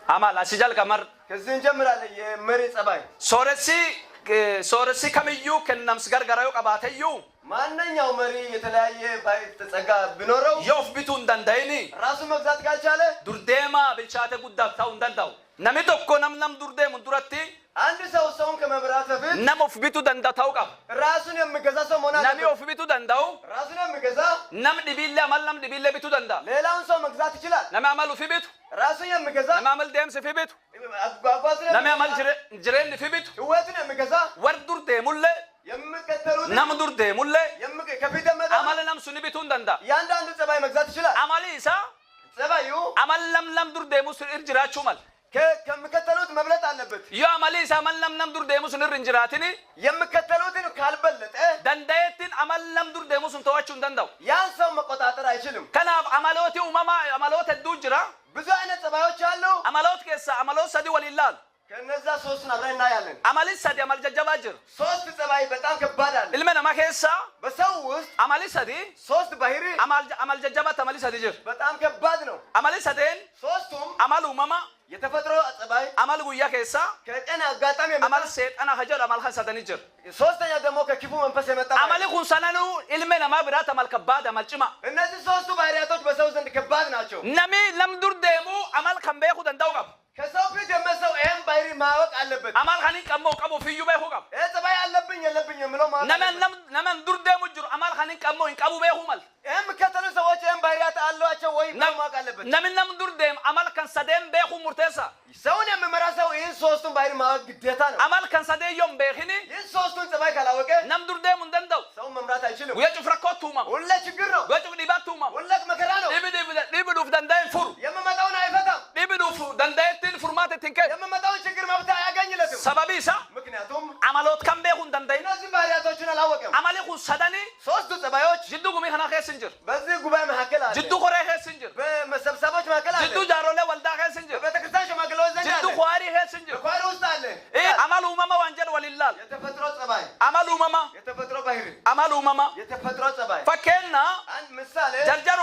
አማል አሲጃል ከመር ከዚህ እንጀምራለን። የመሪ ጸባይ ሶረሲ ከመዩ ከነምስ ገርገራዩ ቀባተዩ ማንኛው መሪ የተለያየ ባይተጸጋ ቢኖረው ዮፍ ቢቱ እንደንዳይኒ ራሱ መግዛት ካልቻለ ዱርዴማ ብልቻተ ጉዳታው እንደንዳው ነሚቶኮ ነምነም ዱርዴሙ ዱረቲ አንድ ሰው ሰውን ከመምራት በፊት ነም ኦፍ ቢቱ ደንዳታው ቀብ ራሱን የሚገዛ ሰው መሆን አለበት። ነሚ ኦፍ ቢቱ ደንዳው ራሱን የሚገዛ ነም ዲቢለ አመለም ዲቢለ ቢቱ ደንዳ ሌላውን ሰው መግዛት ይችላል። ነሚ አመሉ ፊ ቢቱ ራሱን የሚገዛ ነሚ አመል ደምስ ፊ ቢቱ አጓጓዝን ነሚ አመል ጅሬን ፊ ቢቱ ህይወትን የሚገዛ ወር ዱርዴሙለ የሚከተሉት ነም ዱርዴሙለ ከፊት መጣ አመል ነም ሱኒ ቢቱ ደንዳ ያንዳንዱ ጸባይ መግዛት ይችላል። አመል ኢሳ ጸባዩ አመለም ለም ዱርዴሙ ስርጅራቹ ማል ከሚከተሉት መብለጥ አለበት። ያ ማሊሳ አመለም ነም ዱርዴሙ ስንር እንጅራቲኒ የሚከተሉትን ካልበለጠ ደንዳየትን አመለም ዱርዴሙ ስንተዋቹ እንደንዳው ያን ሰው መቆጣጠር አይችልም። ከናብ አመሎቲ ኡማማ አመሎት ዱጅራ ብዙ አይነት ጸባዮች አሉ። አመሎት ከሳ አመሎት ሰዲ ወሊላል ከነዛ ሶስቱን አብረን እናያለን። አመል ሰዲ አመል ጀጀባጅር ሶስት ጸባይ በጣም ከባድ አለ። ilmena makessa በሰው ውስጥ አመል ሰዲ ሶስት ባህሪ አመል ጀጀባት አመል ሰዲ ጅር በጣም ከባድ ነው። አመል ሰደን ሶስቱም አመል ኡማማ የተፈጥሮ ጸባይ አመል ጉያ ከሳ ከቀን አጋጣሚ አመል ሰይጣና ሀጀር አመል ሐሰደን ጅር ሶስተኛ ደግሞ ከክፉ መንፈስ የመጣ አመል ኩንሰነኑ ilmena ማብራት አመል ከባድ አመል ጭማ እነዚህ ሶስቱ ባህሪያቶች በሰው ዘንድ ከባድ ናቸው። ነሚ ለምዱር ደሙ አመል ከንበይኹ ደንዳው ቀብ ከሰው ፊት የመሰው ይሄን ባህሪ ማወቅ አለበት። አማል ኻኒ ቀመው ቀሞ ፍዩ በይኹ ቀብ ጸባይ አለብኝ የለብኝ የምለው ማለት ነመን ዱር ደሙ ጅሩ አማል ኻኒ ቀመው እንቀቡ በይኹ ማል የሚከተሉ ሰዎች ይሄን ባህሪያት አሏቸው ወይ ማወቅ አለበት። ነመን ዱር ደም አማል ከንሰደም በይኹ ሙርተሳ ሰውን የሚመራ ሰው ይህን ሶስቱን ባህሪ ማወቅ ግዴታ ነው። አማል ከንሰደዮም በይኺኒ ይህን ሶስቱን ጸባይ ካላወቀ ነም ዱር ደሙ እንደንዳው ሰውን መምራት አይችልም። ወጭ ፍረኮቱማ ሁሌ ችግር ነው። ወጭ ዲባቱማ ሁሌ መከራ ነው። ዲብዱፍ ደንዳይን ፉር የመመጣውን አይፈታም። ዲብዱፍ ደንዳይትን ፉርማት ትንከ የመመጣውን ችግር መፍታት አያገኝለትም። ሰበቢሳ ምክንያቱም አማሎት ከም በይኹ እንደንዳይ እነዚህ ባህሪያቶችን አላወቀም። አማሊኹ ሰደኒ ሶስቱ ጸባዮች ጅዱ ጉሚ ኸና ኸስንጅር በዚህ ጉባኤ መካከል አለ። ጅዱ ኾሬ ኸስንጅር በመሰብሰቦች መካከል አለ። ጅዱ ጃሮለ ወልዳ ኸስንጅር በቤተክርስቲያን ሽማግሌዎች ዘንድ አለ። ጅዱ ኻሪ ኸስንጅር ኳሪ ውስጥ አለ። አማል ኡማማ ወንጀል ወሊላል የተፈጥሮ ጸባይ አማል ኡማማ የተፈጥሮ ባህሪ አማል ኡማማ የተፈጥሮ ጸባይ ፈከና አንድ ምሳሌ ጀርጀሩ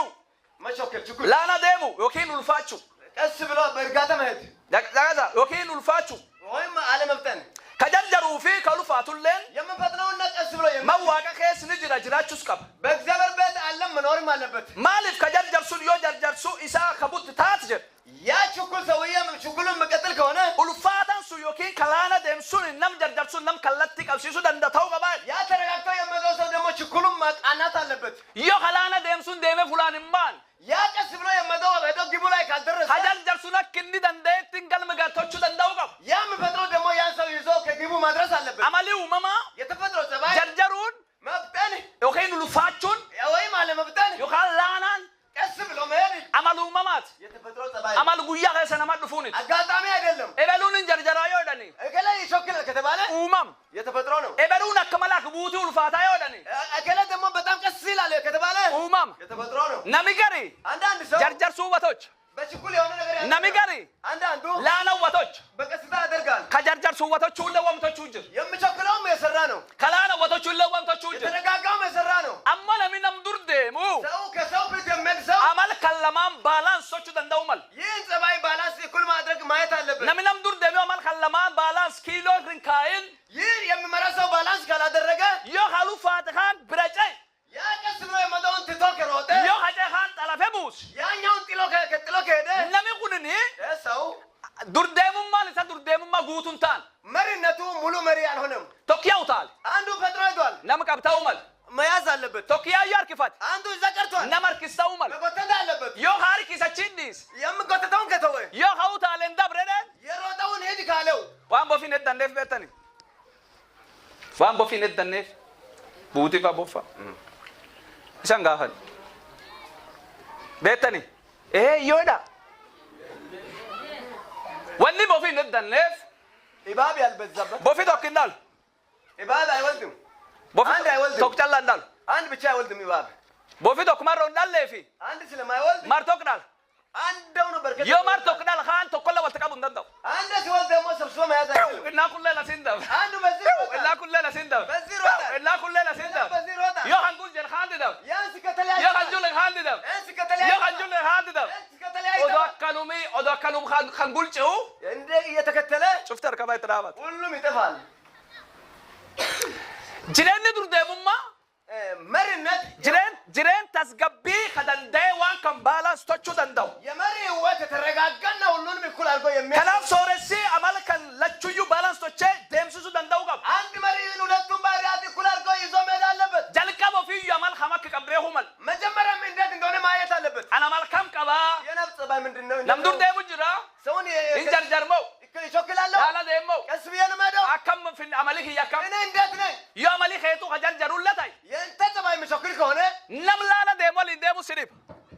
መሾከል ችኩል ላና ደሙ ዮኪን ኡልፋቹ ቀስ ብሎ በእርጋታ መሄድ ዳጋዛ ዮኪን ኡልፋቹ ወይም አለመፍጠን ከጀርጀሩ ፊ ከሉፋቱለን የምንፈጥነውና ቀስ ብሎ መዋቀ ኸስ ንጅራ ጅራቹስ ቀብ በእግዚአብሔር ቤት አለም መኖርም አለበት። ማሊፍ ከጀርጀርሱን ዮ ጀርጀርሱ ኢሳ ከቡት ታትጀር ያ ችኩል ሰውዬም ችኩሉን መቀጠል ከሆነ ኡልፋታን ሱ ዮኪን ከላና ደምሱን ነም ጀርጀርሱን ነም ከለቲ ቀብሲሱ ደንደታው ቀባ ያ ተረጋግቶ የመጣው ሰው ደግሞ ችኩሉን ማቃናት አለበት። ዮ ከላና ደምሱን ደመ ፉላንማን ያ ቀስ ብሎ የመጣው ወደ ግቡ ላይ ካልደረሰ ከጀርጀርሱና ክንዲ ደንደይትን ገልመጋቶቹ ደንዳው ቀብ ያ የሚፈጥረው ደግሞ ያን ሰው ይዞ ከግቡ ማድረስ አለበት። አማሊው መማ የተፈጥሮ ጸባይ ጀርጀሩን መፍጠን ዮኪን ኡልፋቹን ወይም አለመፍጠን ዮካላናን ቀስ ብሎ መሄድ አማሉ መማት የተፈጥሮ ጸባይ አማል ጉያ ከሰነማ ዱፉን አጋጣሚ አይደለም። ኤበሉን ጀርጀራ ይወደኒ እከለ ይሾክል ከተባለ ኡማም የተፈጥሮ ነው። ኤበሉን አከመላክ ቡቲ ኡልፋታ ይወደኒ እከለ ደግሞ በጣም ቀስ ይላል ከተባለ ኡማም የተፈጥሮ ነው። ነሚገሪ አንዳንድ ሰው ጀርጀር ሱበቶች በችኩል የሆነ ነገር ያደርጋል። ነሚገሪ አንዳንዱ ላነወቶች በቀስታ ያደርጋል። ከጀርጀር ሱበቶች ሁሉ ወምቶች ውጅ የሚቸኩለውም የሰራ ነው። ከላነወቶች ሁሉ ወምቶች ውጅ የተረጋጋውም የሰራ ነው። አማለ ሚነም ዱርዴሙ ሰው ከሰው ፊት የሚያድሰው አማል ከለማም ባላንሶቹ ደንዳውማል ይህን ጸባይ ባላንስ እኩል ማድረግ ማየት አለበት። ነሚነም ዱርዴሙ አማል ከለማም ባላንስ ኪሎ ሪንካይን ይህን የሚመራ ሰው ባላንስ ካላደረገ ዮ ኻሉ ፋትኻን ብረጨ ያ ቀስ ብሎ የመጣውን ትቶ ከሮጠ ዮ ኸጨኻን ጠለፈቡስ ያኛውን ጥሎ ከሄደ ነሚቁንኒ ሰው ዱርዴሙማ ለታ ዱርዴሙማ ጉቱንታን መሪነቱ ሙሉ መሪ አልሆነም። ቶኪያውታል አንዱ ፈጥሮ ሄዷል። ነምቀብታውማል መያዝ አለበት። ቶኪያ ያርክፋት አንዱ እዛ ቀርቷል። ነመርክስተውማል መጎተት አለበት። ዮ ኻሪክ ይሰቺንዲስ የምጎተተውን ከተወ ዮ ኻውታል እንደብረደ የሮጠውን ሄድ ካለው ዋን ቦፊን ደንደፍ በተኒ ዋን ቦፊን ደንደፍ ቡቲፋ ቦፋ ሻንጋኸል በተኒ ይወዳ ወኒ ቦፊን ደንደፍ ኢባብ ያልበዛበት ቦፊ ቶክናል ኢባብ አይወልድም። ቦፊ አንድ አይወልድም። ቶክቻላ እንዳል አንድ ብቻ አይወልድም። ኢባብ ቦፊ ቶክማሮ እንዳለፊ አንድ ስለማይወልድ ማርቶክናል አንደው ነው በርከት ዮ ማርቶክናል ኻን ቶኮለ ወልተቀቡ እንደው አንድ ሲወልድ ደግሞ ሰብስቦ መያዝ አይችልም። እና ኩለ ለሲንደብ አንዱ በዚህ ሮጣ እና ኩለ ለሲንደብ በዚህ ሮጣ እና ኩለ ለሲንደብ በዚህ ሮጣ ዮ ኻንጉል ጀር ኻን ደብ ያን ሲከተለያ ዮ ኻንጁል ኻን ደብ ያን ሲከተለያ ዮ ኻንጁል ኻን ደብ ሲከተለያ ኦዳከሉሚ ኦዳከሉም ኻንጉ bulchuu እንደ እየተከተለ cuftar qabaa itti dhaabata. ሁሉም ይጠፋል Jireenyi durdeemummaa መሪነት jireen tasgabbii ka danda'e waan kan baalaans tochuu danda'u. የመሪ ህይወት የተረጋጋና ሁሉንም እኩል አድርጎ የሚያስ Kanaaf sooressi amala kan lachuyyuu baalaans tochee deemsisuu danda'u qaba. አንድ መሪ ሁለቱም ባህሪያት እኩል አድርጎ ይዞ መሄድ አለበት Jalqaba ofiiyyuu amal kam akka qabdee humal. መጀመሪያም እንዴት እንደሆነ ማየት አለበት Ana amal kam qabaa? የነፍስ ጸባይ ምንድነው Nam durdeemu jira. ሰውን Injarjarmoo. ይሾክላለሁ Haala deemoo. ቀስ ብዬ ነው የምሄደው Akkam amalii kiyya akkam. እኔ እንዴት ነኝ Yoo amalii keetu ka jarjarulla ta'e. የእንተ ጸባይ የሚሾክል ከሆነ Nam laana deemu waliin deemu sidhib.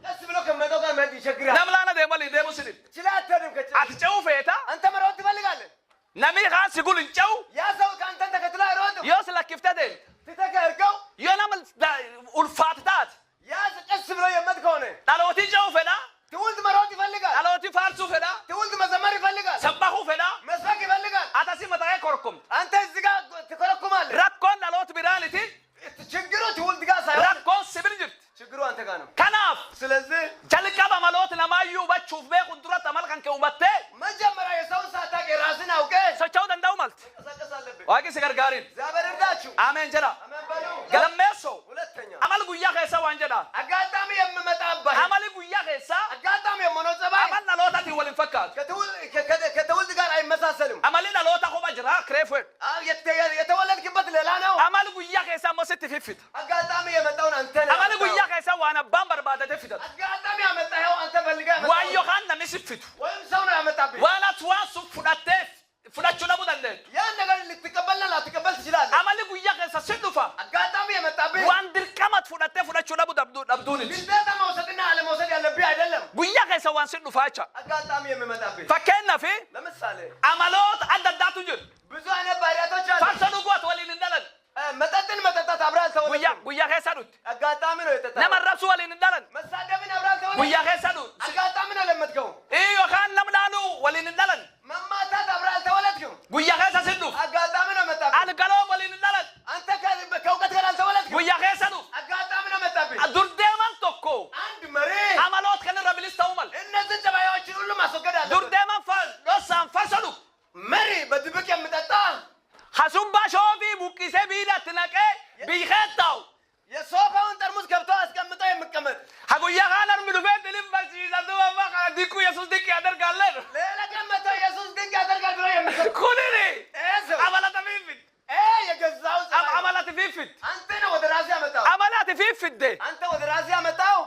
ቀስ ብሎ ከመሄደው ጋር መሄድ ይቸግራል Nam laana deemu waliin deemu sidhib. ችለህ አትሄድም Ati ce'uu feeta. አንተ መሮጥ ትፈልጋለህ Namni kaan si gul hin ce'u. ያ ሰው ከአንተን ተከትሎ አይሮጥም Yoo si lakkiftee deemte. ትተከርከው Yoo nama ulfaatu taate. ያ ቀስ ብሎ የመት ከሆነ Dhalootii ce'uu fedha. ትውልድ መሮጥ ይፈልጋል Dhalootii faarsuu fedha. ትውልድ መዘመር ይፈልጋል Sabbahuu fedha. መስበክ ይፈልጋል Atasi mataa korkomte. አንተ እዚህ ጋር ትኮረኩማለህ Rakkoon dhaloota biraaniti. ችግሩ ትውልድ ጋር ሳይሆን Rakkoon sibil jirti. ችግሩ አንተ ጋር ነው Kanaaf ስለዚህ jalqaba maloota namaayyuu hubachuuf beekuun duratti amal kan kee hubattee መጀመሪያ የሰውን ሳታውቅ የራስን አውቀህ socho'uu danda'u malte. መንቀሳቀስ አለብህ Waaqni si gargaariin. እግዚአብሔር እርዳችሁ Ameen jedha. አሜን በሉ Galammeessoo. ሁለተኛ Amal guyyaa keessaa waan jedha. አጋጣሚ የምመጣበት Amali guyyaa keessaa አጋጣሚ የምሆነው ጸባይ amal dhalootatiin waliin fakkaatu. ከትውልድ ጋር አይመሳሰልም Amali dhaloota kopha jira kireefuu. የተወለድክበት ሌላ ነው Amali guyyaa keessaa immoo sitti fiffita. አጋጣሚ የመጣውን አንተ ነህ Amali guyyaa keessaa waan abbaan barbaadatee fidata. አጋጣሚ ያመጣኸው አንተ ፈልገህ Waan ያመጣኸው yookaan namni si fitu. ወይም ሰው ነው ያመጣብህ Waan ati waan sun fudhattee fudhachuu dhabuu dandeettu. ያን ነገር ልትቀበልና ላትቀበል ትችላለህ Amali guyyaa keessa si dhufa. አጋጣሚ የመጣብህ Waan dirqamat fudhattee fudhachuu dhabduuniti. ግዴታ መውሰድና አለመውሰድ ያለብህ አይደለም Guyyaa keessa waan si dhufaa jecha. አጋጣሚ የሚመጣብህ Fakkeenyaaf ለምሳሌ amaloota adda addaatu jiru. ብዙ አይነት ባህሪያቶች አሉ Farsa dhugoot waliin hin dhalan. መጠጥን መጠጣት አብረህ አልተወለድክም Guyyaa keessa dhutti. አጋጣሚ ነው የጠጣኸው Nama arrabsu waliin hin dhalan. መሳደብን አብረህ አልተወለድክም Guyyaa keessa dhutti. አጋጣሚ ነው ለመድከው Yookaan nam dhaanuu waliin hin dhalan. መማታት አብረህ አልተወለድክም Guyyaa keessa si dhufu. አጋጣሚ ነው መጣብህ Algaloo waliin hin dhalan. አንተ ከእውቀት ጋር አልተወለድክም Guyyaa keessa dhufu. አጋጣሚ ነው መጣብህ Durdeeman tokko አንድ መሪ amaloota kanarra bilis ta'uu mala. እነዚህን ጸባዮችን ሁሉ ማስወገድ አለበት Durdeeman dhossaan farsa dhufu. መሪ በድብቅ የምጠጣ Hasumbaa shoofii buqqisee biilatti naqee biikee taa'u. የሶፋውን ጠርሙስ ገብቶ አስቀምጦ የሚቀመጥ Ha guyyaa kaan armi dhufee dilim barsiisa duuba amma kana dikkuu yesuus dikkii adargaalleen. ሌላ ቀን መጥቶ ኢየሱስ ድንቅ ያደርጋል ብሎ የሚሰጥ Kunini ሰው amalata fiiffit. የገዛው ጸባይ Amalati fiiffit. አንተ ነው ወደ ራስህ ያመጣው Amalati fiiffidde. አንተ ወደ ራስህ ያመጣው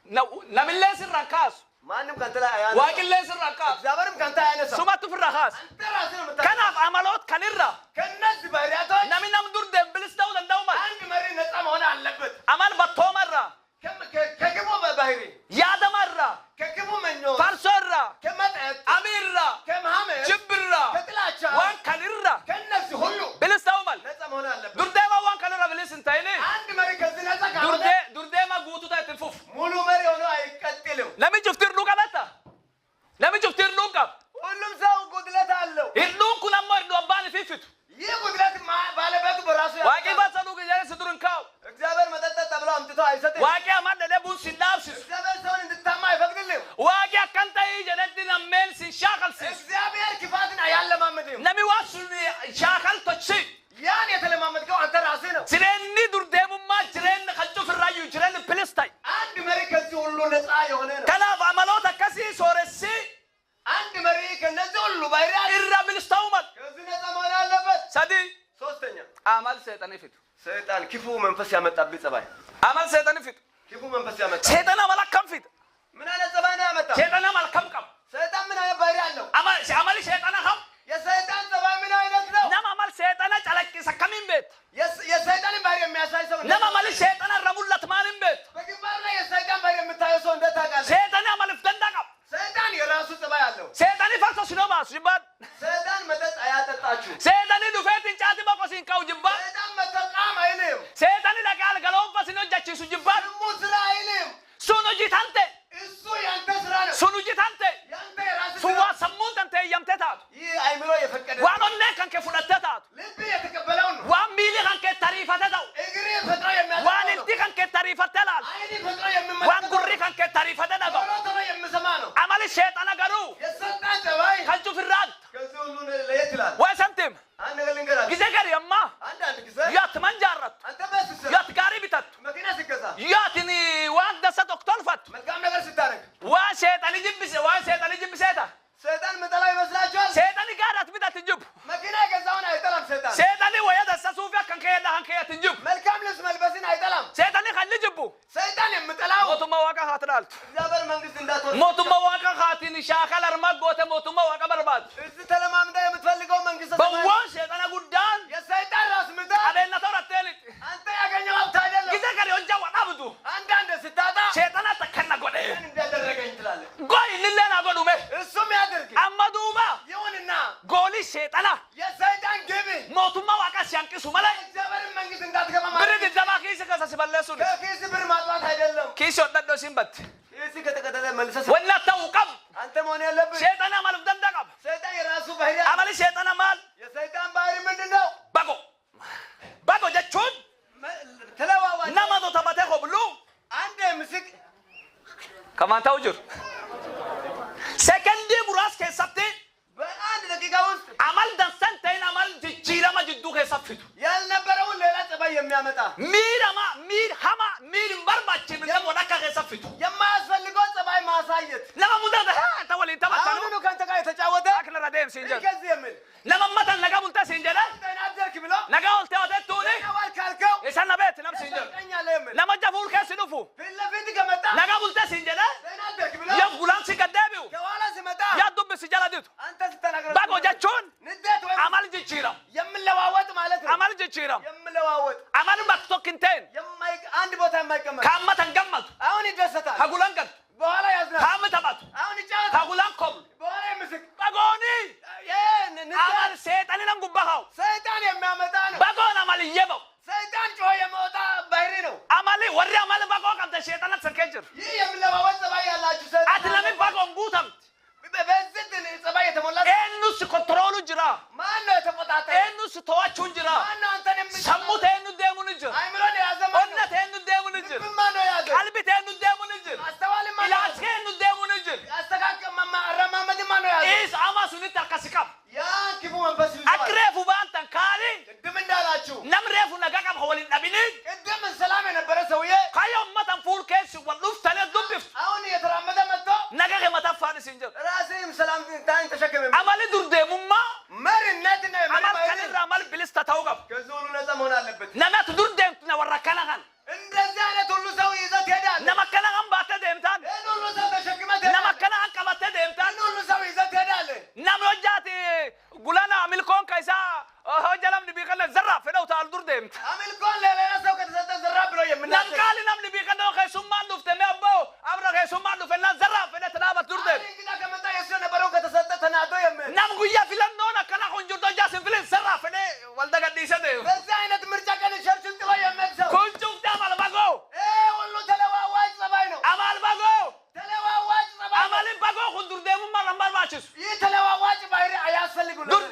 Namillee sirraa kaasu. ማንም ካንተ ላይ አያነሳም Waaqillee sirraa kaasu. እግዚአብሔርም ካንተ አያነሳም Sumatti ofirraa kaasu. አንተ ራስህ ነው የምታነሳው Kanaaf amaloota kanirra ከእነዚህ ባህሪያቶች namni nam dur deembilis ta'uu danda'u mala. አንድ መሪ ነፃ መሆን አለበት Amal battoomarraa, ከክፉ ባህሪ yaadamarraa, ከክፉ ምኞት farsoorraa, ከመጠጥ amiirraa, ከመሐመድ jibbirraa, ከጥላቻ waan kanirra ከእነዚህ ሁሉ bilis ta'uu mala. ነፃ መሆን አለበት Durdeema waan kanirra bilis hin ta'ini. አንድ መሪ ከዚህ ነፃ ካልሆነ Durdeema guutuu ta'e ittiin fufu. ሙሉ መሪ ሆኖ አይቀጥልም Nami cufti hirduu qabata. Nami cufti hirduu qaba. ሁሉም ሰው ጉድለት አለው Hirduun kun ammoo hirduu abbaan ifiifitu. ይህ ጉድለት ባለቤቱ በራሱ Waaqii basa dhuu gijee si dur hin kaa'u. እግዚአብሔር መጠጠት ተብሎ አምጥቶ አይሰጥም Waaqii amaan dhadhee buun si dhaabsisu. እግዚአብሔር ሰውን እንድታማ አይፈቅድልም Waaqii akkan ta'ii jedhetti nammeen si shaakalsiisu. እግዚአብሔር ክፋትን አያለማምድም Nami waan sun shaakal tochi. ያን የተለማመድከው አንተ ራስህ ነው Jireenyi durdeemummaa jireenyi kan cufirraayyuu jireenyi bilis ta'e. አንድ መሪ ከዚህ ሁሉ ነፃ የሆነ ነው Kanaaf amaloota akkasii sooressii አንድ መሪ ከነዚህ ሁሉ ባህሪያት irra bilis ta'uu mala. ከዚህ ነፃ መሆን አለበት Sadii ሶስተኛ amal seexanii fidu. ሰይጣን ክፉ መንፈስ ያመጣብህ ጸባይ Amal seexanii fidu. ክፉ መንፈስ ያመጣ Seexana amal akkam fida. ምን አይነት ጸባይ ነው ያመጣው Seexana amal kam qaba. ሰይጣን ምን አይነት ባህሪ አለው Amali seexana kam. የሰይጣን ጸባይ ምን አይነት ነው Nama amal seexana calaqqisa kamiin beekta. የሰይጣንን ባህሪ የሚያሳይ ሰው Nama amali seexana irra mul'atu maaliin beekta. በግንባር ላይ የሰይጣን ባህሪ የምታየው ሰው እንዴት ታውቃለህ Seexani amaliif danda'a qaba. ሰይጣን የራሱ ጸባይ አለው Seexani farsa sinoo baasu jibbaan. ሰይጣን መጠጥ አያጠጣችሁ Seexani dhufeetiin caatii boqo siin ka'u jibbaan. ሰይጣን መጠቃም አይልም Seexani dhaqee algaloonfa sin hojjechiisu jibbaan. ዝሙት ስራ አይልም Sun hojii tante. እሱ ያንተ ስራ ነው Sun hojii tante. ያንተ የራስህ Sun ስራ waan sammuun tante eeyyamtee taatu. ይህ አይምሮ የፈቀደ Waan onneen kan kee fudhattee taatu. ልብ የተቀበለው ነው Waan miilli kan kee tariifatee ta'u. እግር ፈጥሮ Waan የሚያጠጣው ነው ilti kan kee tariifattee laalu. አይን ፈጥሮ Waan የሚመጣው gurri kan kee tariifatee dhaga'u. ቶሎ ቶሎ የሚሰማ ነው Amali seexana garuu የሰይጣን ጸባይ موتوما وقبر بعد እዚህ ተለማምዳ የምትፈልገው መንግስት ሰማይ بوان شيطان قدان የሰይጣን ራስ ምታት علينا ثورة الثالث አንተ ያገኘው ሀብት አይደለም كذا كان يوجا وعبدو አንዳንድ ስታጣ شيطان تكنا قد እንዳደረገኝ ትላለህ قوي لله قد مه እሱም ያድርግ أما دوما ይሁንና قولي شيطان የሰይጣን ግብ موتوما وقاس ينكسو ملاي እግዚአብሔርን መንግስት እንዳትገባ ማለት بريد الزما كيس كاسا سبلسون ከኪስ ብር ማጥፋት አይደለም كيس وددو سيمبت ኪስ ከተቀደለ መልሰህ ولا توقف አንተ መሆን ያለብህ شيطان عمل بدندقب ሰይጣን የራሱ ባህሪ عمل شيطان عمل የሰይጣን ባህሪ ምንድነው باقو جاتشون ተለዋዋጭ نما دو تباتي خبلو አንድ ምስክ كمان توجر سكندي براس كيسابتي በአንድ ደቂቃ ውስጥ عمل دنسنتين عمل جيرا ما جدو كيسابتو ያልነበረውን ሌላ ጸባይ የሚያመጣ ميرما مير هما مير مرباتشي من دم ودكا كيسابتو የማያስፈልገው ጸባይ ማሳየት لما مدد ها تولي تباتلو አሁን ካንተ ጋር የተጫወተ اكل رديم سينجر ከዚህ የሚል لما متن لقا بلتا سينجر ተናደርክ ብሎ لقا قلت ودتوني ነዋል ካልከው يسنا بيت نم سينجر ተቀኛለ የሚል لما جفور كيسنفو ፊት ለፊት ከመጣ لقا بلتا سينجر ተናደርክ ብሎ يا غلام سيقداميو ከኋላ ሲመጣ يا دب سيجالا ديتو አንተ ስትናገር باقو جاتشون ንዴት ወይ عمل جيرا የምለዋወጥ ማለት ነው عمل جيرا የምለዋወጥ عمل بكتوكنتين አንድ ቦታ የማይቀመጥ كاما تنقمت አሁን ይደሰታል هقولان قد በኋላ ያዝናል كاما تبات አሁን ይጫወታል هقولان قبل በኋላ ይምስክ باقوني عمل سيطاني نمقو بخاو ሰይጣን የሚያመጣ ነው باقون عمل يبو ሰይጣን ጮኸ የመውጣ ባህሪ ነው عملي وري عمل باقو قمت شيطانك سكنجر ይህ የምለዋወጥ ጸባይ ያላችሁ ሰይጣን أتلمي باقون بوتم በዚህ ጸባይ የተሞላ إنوس كنترولو جرا ማን ነው የተቆጣጠረ إنوس تواتشون جرا ማን ነው አንተን የሚሰማ سموت إنو ديمون جر አይምሮን የያዘ ማን ነው قلت إنو ديمون جر ልብን ማን ነው የያዘ قلبي إنو ديمون جر አስተዋል ማን ነው إلاس إنو ديمون جر አስተካከል አረማመድ ማን ነው የያዘ إيس أما سنتا كسكاب ያ ክፉ መንፈስ ይዟል أكرفو بانتن كاري ቅድም እንዳላችሁ نمرفو نقاقب هو النبينين ቅድም ሰላም የነበረ ሰውዬ كايوم متن فول كيس واللوف تاني الدبف አሁን እየተራመደ متى نقاق متفاني سنجر ራስህም ሰላም ታን ተሸከመ عملي دور ديموما መሪነት ነው عمل كنر عمل بلستا توقف ከዚህ ሁሉ ነፃ መሆን አለበት نمات دور ديمتنا وركنغان እንደዚህ አይነት ሁሉ ሰው ይዘህ ትሄዳለህ نما كنغان باتا ديمتان ይህን ሁሉ ሰው ተሸክመህ نما ትሄዳለህ كنغان قبتا ديمتان ይህን ሁሉ ሰው ይዘህ ትሄዳለህ نم وجاتي قلانا ملكون كيسا هو جلم نبي كنا زرع في لو تعال دور ديمت አምልኮን ለሌላ ሰው ከተሰጠ ዘራ ብሎ نم የምናስብ قال نم نبي كنا خيسوم ما ندفت ما أبو أبرا خيسوم ما ندفت نا زرع في تنابت دور ديم እንግዳ ከመጣ የሱ የነበረው ከተሰጠ ተናዶ የምን نم قويا في لندن كنا خنجر تو جاسم في زرع في والدا قديسة ديم በዚህ አይነት ምርጫ ቀን ቸርችን ጥሎ የሚያግዘው كل شوف تعمل باقو ሁሉ ተለዋዋጭ ጸባይ ነው عمل باقو ተለዋዋጭ ጸባይ ነው عمل باقو خندور ديم ما رمبر باشس ይህ ተለዋዋጭ ባህሪ አያስፈልጉም دور